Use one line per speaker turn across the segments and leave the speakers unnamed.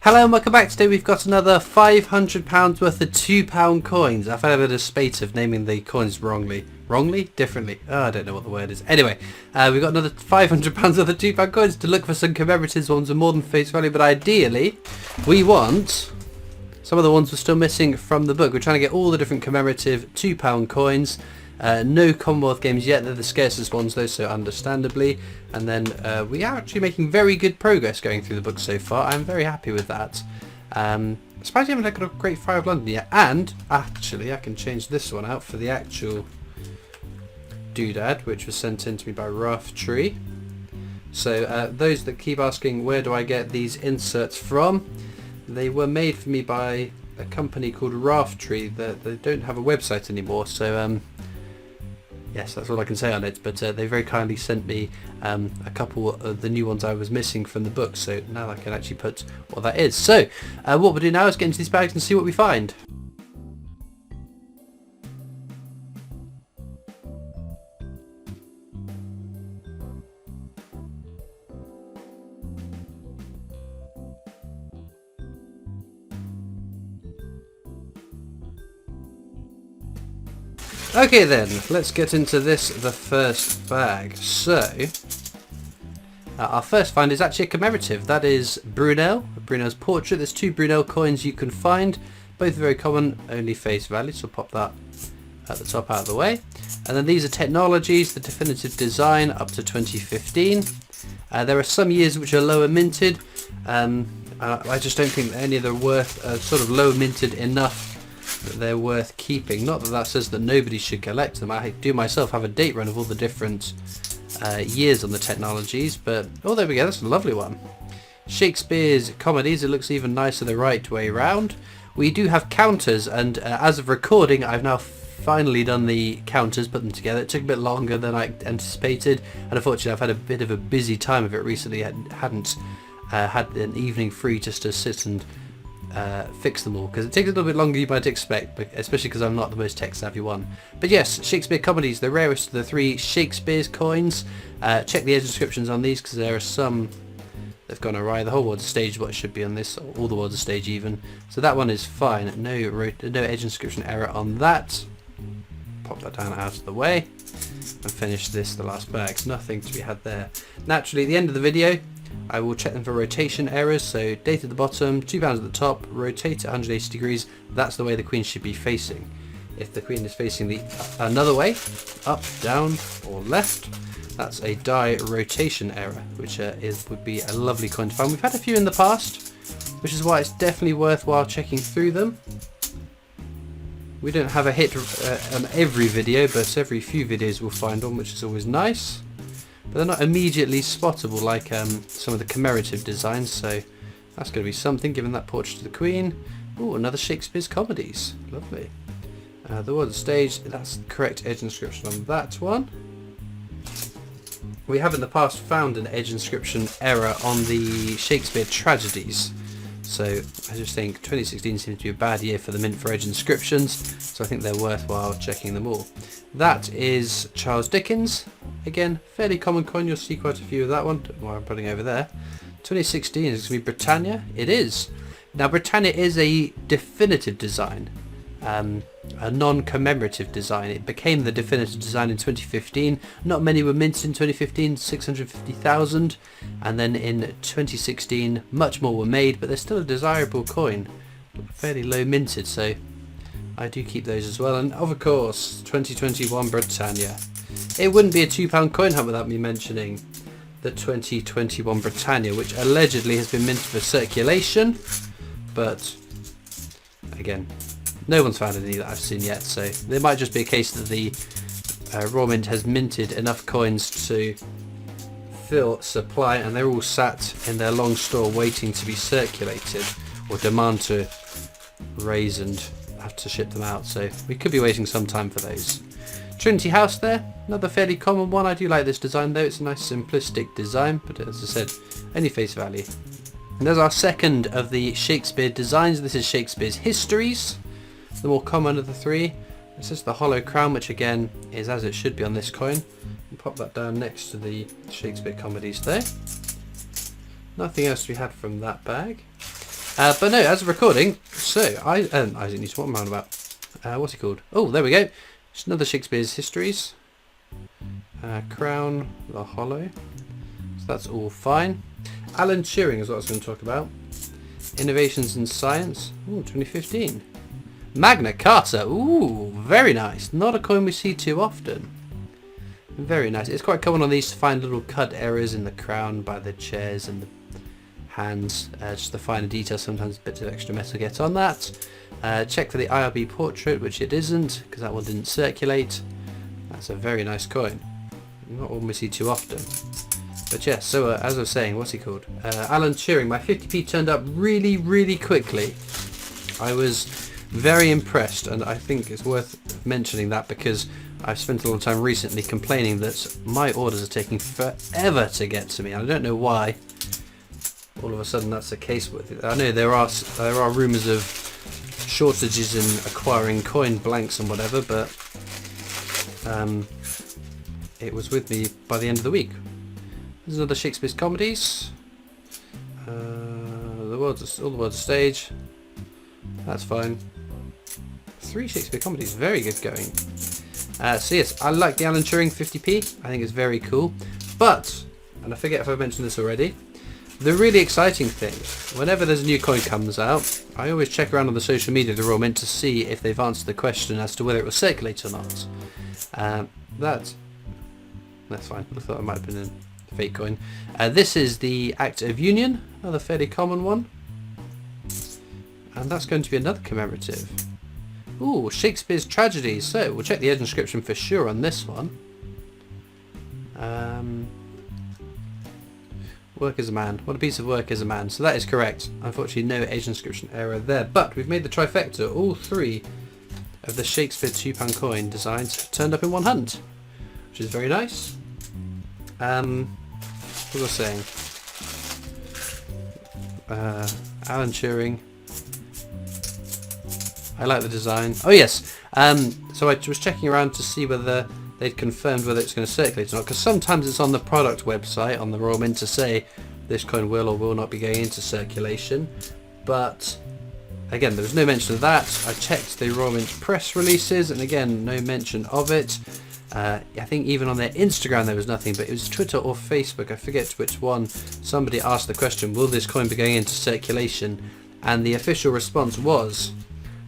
Hello and welcome back. Today we've got another £500 worth of £2 coins. I've had a bit of spate of naming the coins wrongly. Differently? Oh, I don't know what the word is. Anyway, we've got another £500 worth of £2 coins to look for some commemoratives, ones with more than face value, but ideally we want some of the ones we're still missing from the book. We're trying to get all the different commemorative £2 coins. No Commonwealth games yet, they're the scarcest ones though, so understandably. And then we are actually making very good progress going through the book so far. I'm very happy with that. Surprised you haven't got a Great Fire of London yet. And actually I can change this one out for the actual doodad, which was sent in to me by Raftree. So those that keep asking where do I get these inserts from, they were made for me by a company called Raftree. They don't have a website anymore, so yes, that's all I can say on it, but they very kindly sent me a couple of the new ones I was missing from the book, so now I can actually put what that is. So what we'll do now is get into these bags and see what we find. Okay then, let's get into this, the first bag. So, our first find is actually a commemorative. That is Brunel's portrait. There's 2 Brunel coins you can find, both very common, only face value, so pop that at the top out of the way. And then these are technologies, the definitive design up to 2015. There are some years which are lower minted. I just don't think that any of them are worth sort of lower minted enough that they're worth keeping. Not that that says that nobody should collect them. I do myself have a date run of all the different years on the technologies, but oh, there we go, that's a lovely one. Shakespeare's comedies, it looks even nicer the right way round. We do have counters, and as of recording I've now finally done the counters, put them together. It took a bit longer than I anticipated, and unfortunately I've had a bit of a busy time of it recently. I hadn't had an evening free just to sit and fix them all, because it takes a little bit longer than you might expect, but especially because I'm not the most tech savvy one. But yes, Shakespeare comedies, the rarest of the 3 Shakespeare's coins. Check the edge inscriptions on these, because there are some that've gone awry. The whole world's stage what should be on this, or all the world's stage even. So that one is fine. No edge inscription error on that. Pop that down out of the way and finish this, the last bag. Nothing to be had there. Naturally, at the end of the video I will check them for rotation errors, so date at the bottom, £2 at the top, rotate at 180 degrees, that's the way the queen should be facing. If the queen is facing the another way, up, down or left, that's a die rotation error, which would be a lovely coin to find. We've had a few in the past, which is why it's definitely worthwhile checking through them. We don't have a hit on every video, but every few videos we'll find one, which is always nice. But they're not immediately spottable like some of the commemorative designs, so that's going to be something, given that portrait of the Queen. Oh, another Shakespeare's comedies. Lovely. The World Stage, that's the correct edge inscription on that one. We have in the past found an edge inscription error on the Shakespeare tragedies. So I just think 2016 seems to be a bad year for the mint for edge inscriptions, so I think they're worthwhile checking them all. That is Charles Dickens. Again, fairly common coin, you'll see quite a few of that one. Don't know why I'm putting over there. 2016 is going to be Britannia. It is. Now Britannia is a definitive design, a non-commemorative design. It became the definitive design in 2015. Not many were minted in 2015, 650,000, and then in 2016 much more were made, but they're still a desirable coin, fairly low minted, so I do keep those as well. And of course 2021 Britannia. It wouldn't be a £2 coin hunt without me mentioning the 2021 Britannia, which allegedly has been minted for circulation, but again, no one's found any that I've seen yet, so there might just be a case that the Royal Mint has minted enough coins to fill supply, and they're all sat in their long store waiting to be circulated, or demand to raise and have to ship them out, so we could be waiting some time for those. Trinity House there, another fairly common one. I do like this design though, it's a nice simplistic design, but as I said, only face value. And there's our second of the Shakespeare designs. This is Shakespeare's Histories, the more common of the 3. This is the hollow crown, which again is as it should be on this coin. And pop that down next to the Shakespeare comedies there. Nothing else we had from that bag. But no, as of recording, so Isaac Newton, what am I on about? What's he called? Oh, there we go. Just another Shakespeare's Histories. Crown, the Hollow. So that's all fine. Alan Turing is what I was going to talk about. Innovations in Science. Ooh, 2015. Magna Carta. Ooh, very nice. Not a coin we see too often. Very nice. It's quite common on these to find little cut errors in the crown by the chairs and the hands. Just the finer detail, sometimes bits of extra metal get on that. Check for the IRB portrait, which it isn't, because that one didn't circulate. That's a very nice coin. Not one we see too often. But yes, so as I was saying, what's he called? Alan Turing. My 50p turned up really, really quickly. I was very impressed, and I think it's worth mentioning that because I've spent a lot of time recently complaining that my orders are taking forever to get to me. I don't know why. All of a sudden that's the case with it. I know there are rumours of shortages in acquiring coin blanks and whatever, but it was with me by the end of the week. There's another Shakespeare's Comedies. All the world's a stage. That's fine. 3 Shakespeare Comedies, very good going. So yes, I like the Alan Turing 50p. I think it's very cool. But, and I forget if I mentioned this already, the really exciting thing, whenever there's a new coin comes out, I always check around on the social media of the Royal Mint to see if they've answered the question as to whether it will circulate or not. That's fine. I thought it might have been a fake coin. This is the Act of Union, another fairly common one. And that's going to be another commemorative. Ooh, Shakespeare's Tragedies. So we'll check the edge inscription for sure on this one. Work as a man. What a piece of work as a man. So that is correct. Unfortunately, no edge inscription error there. But we've made the trifecta. All 3 of the Shakespeare £2 coin designs turned up in one hunt, which is very nice. What was I saying? Alan Turing. I like the design. Oh yes. So I was checking around to see whether they'd confirmed whether it's going to circulate or not, because sometimes it's on the product website on the Royal Mint to say this coin will or will not be going into circulation. But again, there was no mention of that. I checked the Royal Mint press releases, and again, no mention of it. I think even on their Instagram there was nothing, but it was Twitter or Facebook, I forget which one. Somebody asked the question, will this coin be going into circulation? And the official response was,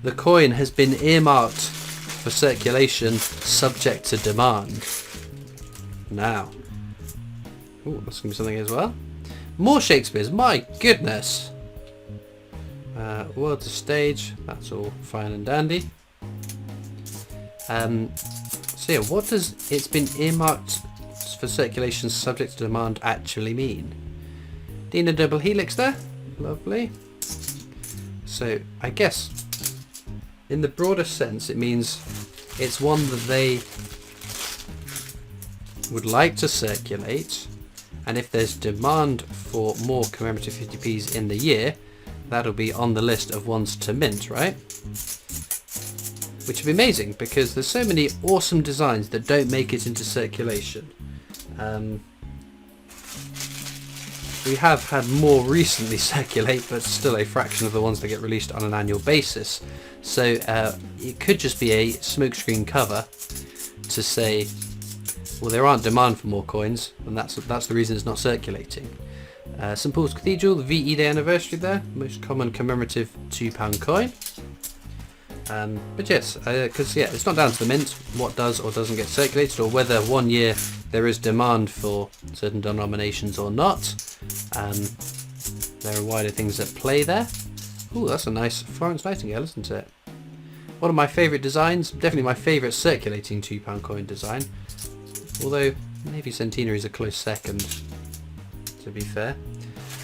the coin has been earmarked for circulation subject to demand. Now, ooh, that's going to be something as well. More Shakespeare's, my goodness. World's a stage, that's all fine and dandy. So yeah, what does it's been earmarked for circulation subject to demand actually mean? Dina double helix there, lovely. So I guess in the broader sense it means it's one that they would like to circulate, and if there's demand for more commemorative 50p's in the year, that'll be on the list of ones to mint, right? Which would be amazing because there's so many awesome designs that don't make it into circulation. We have had more recently circulate, but still a fraction of the ones that get released on an annual basis. So it could just be a smokescreen cover to say, well, there aren't demand for more coins, and that's the reason it's not circulating. St Paul's Cathedral, the VE Day anniversary there, most common commemorative £2 coin. But yes, because yeah, it's not down to the mint what does or doesn't get circulated, or whether one year there is demand for certain denominations or not. There are wider things at play there. Ooh, that's a nice Florence Nightingale, isn't it? One of my favourite designs, definitely my favourite circulating £2 coin design. Although Navy Centenary is a close second, to be fair.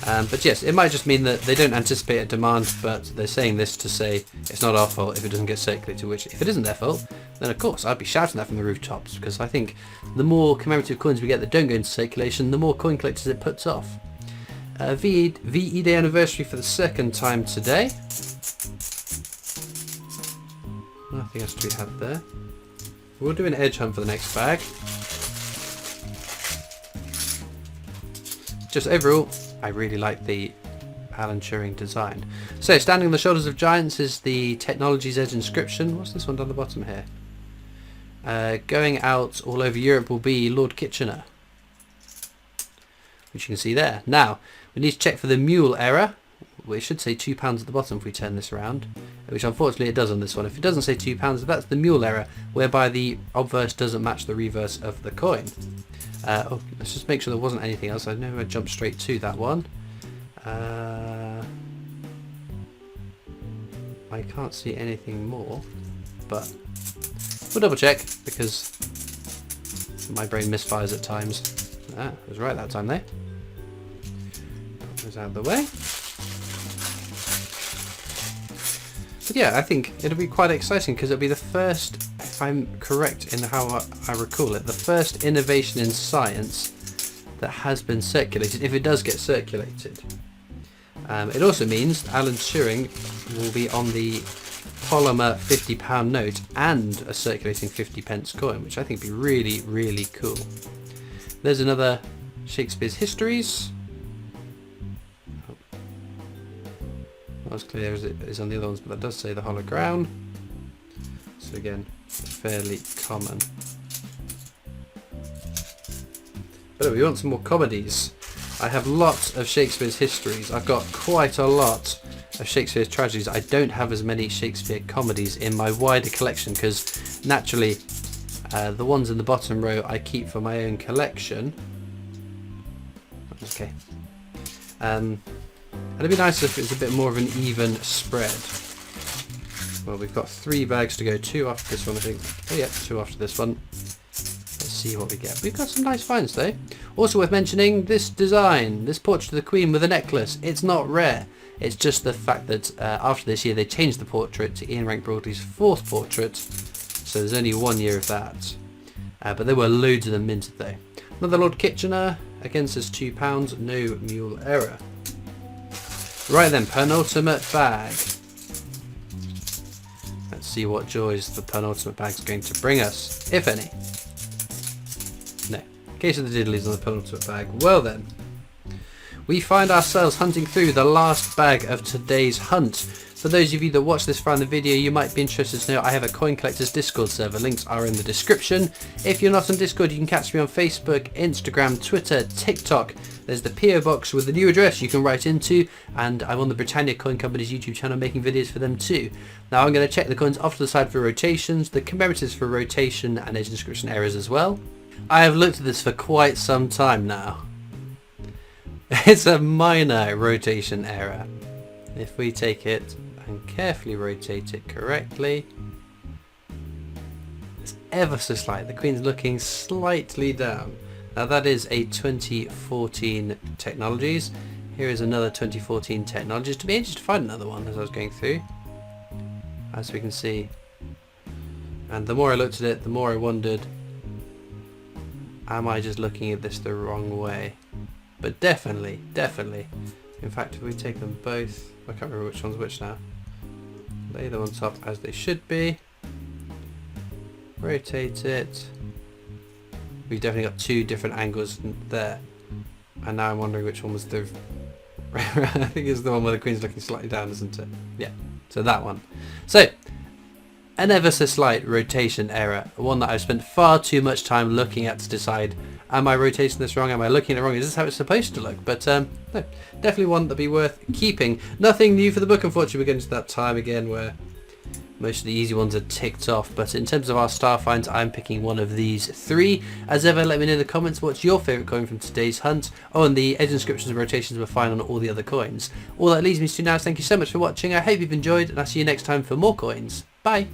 But yes, it might just mean that they don't anticipate a demand, but they're saying this to say it's not our fault if it doesn't get circulated, which if it isn't their fault, then of course I'd be shouting that from the rooftops, because I think the more commemorative coins we get that don't go into circulation, the more coin collectors it puts off. VE Day anniversary for the second time today. Nothing else to be had there. We'll do an edge hunt for the next bag. Just overall, I really like the Alan Turing designed. So, standing on the shoulders of giants is the Technology's Edge inscription. What's this one down the bottom here? Going out all over Europe will be Lord Kitchener, which you can see there. Now, we need to check for the mule error. Well, it should say £2 at the bottom if we turn this around, which unfortunately it does on this one. If it doesn't say £2, that's the mule error, whereby the obverse doesn't match the reverse of the coin. Let's just make sure there wasn't anything else. I know I jumped straight to that one. I can't see anything more, but we'll double check because my brain misfires at times. I was right that time though. Put those out of the way. But yeah, I think it'll be quite exciting because it'll be the first, if I'm correct in how I recall it, the first innovation in science that has been circulated, if it does get circulated. It also means Alan Turing will be on the polymer £50 note and a circulating 50p coin, which I think would be really, really cool. There's another Shakespeare's Histories. Not as clear as it is on the other ones, but that does say the Hollow Crown. So again, fairly common. But we want some more comedies. I have lots of Shakespeare's Histories. I've got quite a lot of Shakespeare's tragedies. I don't have as many Shakespeare comedies in my wider collection because naturally the ones in the bottom row I keep for my own collection. Okay. And it'd be nice if it was a bit more of an even spread. Well, we've got 3 bags to go, 2 after this one I think. Oh yeah, 2 after this one. Let's see what we get. We've got some nice finds though. Also worth mentioning, this design, this portrait of the Queen with a necklace, it's not rare. It's just the fact that after this year they changed the portrait to Ian Rank Broadley's 4th portrait, so there's only 1 year of that. But there were loads of them minted though. Another Lord Kitchener, again says £2, no mule error. Right then, penultimate bag. Let's see what joys the penultimate bag's going to bring us, if any. No. Case of the diddlies on the penultimate bag. Well then, we find ourselves hunting through the last bag of today's hunt. For those of you that watch this from the video, you might be interested to know I have a Coin Collectors Discord server. Links are in the description. If you're not on Discord, you can catch me on Facebook, Instagram, Twitter, TikTok. There's the PO box with the new address you can write into, and I'm on the Britannia Coin Company's YouTube channel making videos for them too. Now I'm going to check the coins off to the side for rotations, the commemoratives for rotation and edge inscription errors as well. I have looked at this for quite some time now. It's a minor rotation error. If we take it and carefully rotate it correctly, it's ever so slight. The Queen's looking slightly down. Now that is a 2014 Technologies. Here is another 2014 Technologies. To be interesting to find another one as I was going through, as we can see. And the more I looked at it, the more I wondered, am I just looking at this the wrong way? But definitely. In fact, if we take them both, I can't remember which one's which now. Lay them on top as they should be. Rotate it. We've definitely got 2 different angles there. And now I'm wondering which one was the... I think it's the one where the Queen's looking slightly down, isn't it? Yeah, so that one. So, an ever so slight rotation error. One that I've spent far too much time looking at to decide, am I rotating this wrong? Am I looking at it wrong? Is this how it's supposed to look? But no, definitely one that'd be worth keeping. Nothing new for the book, unfortunately. We're getting to that time again where most of the easy ones are ticked off. But in terms of our star finds, I'm picking one of these 3. As ever, let me know in the comments what's your favourite coin from today's hunt. Oh, and the edge inscriptions and rotations were fine on all the other coins. All that leaves me to now is thank you so much for watching. I hope you've enjoyed, and I'll see you next time for more coins. Bye!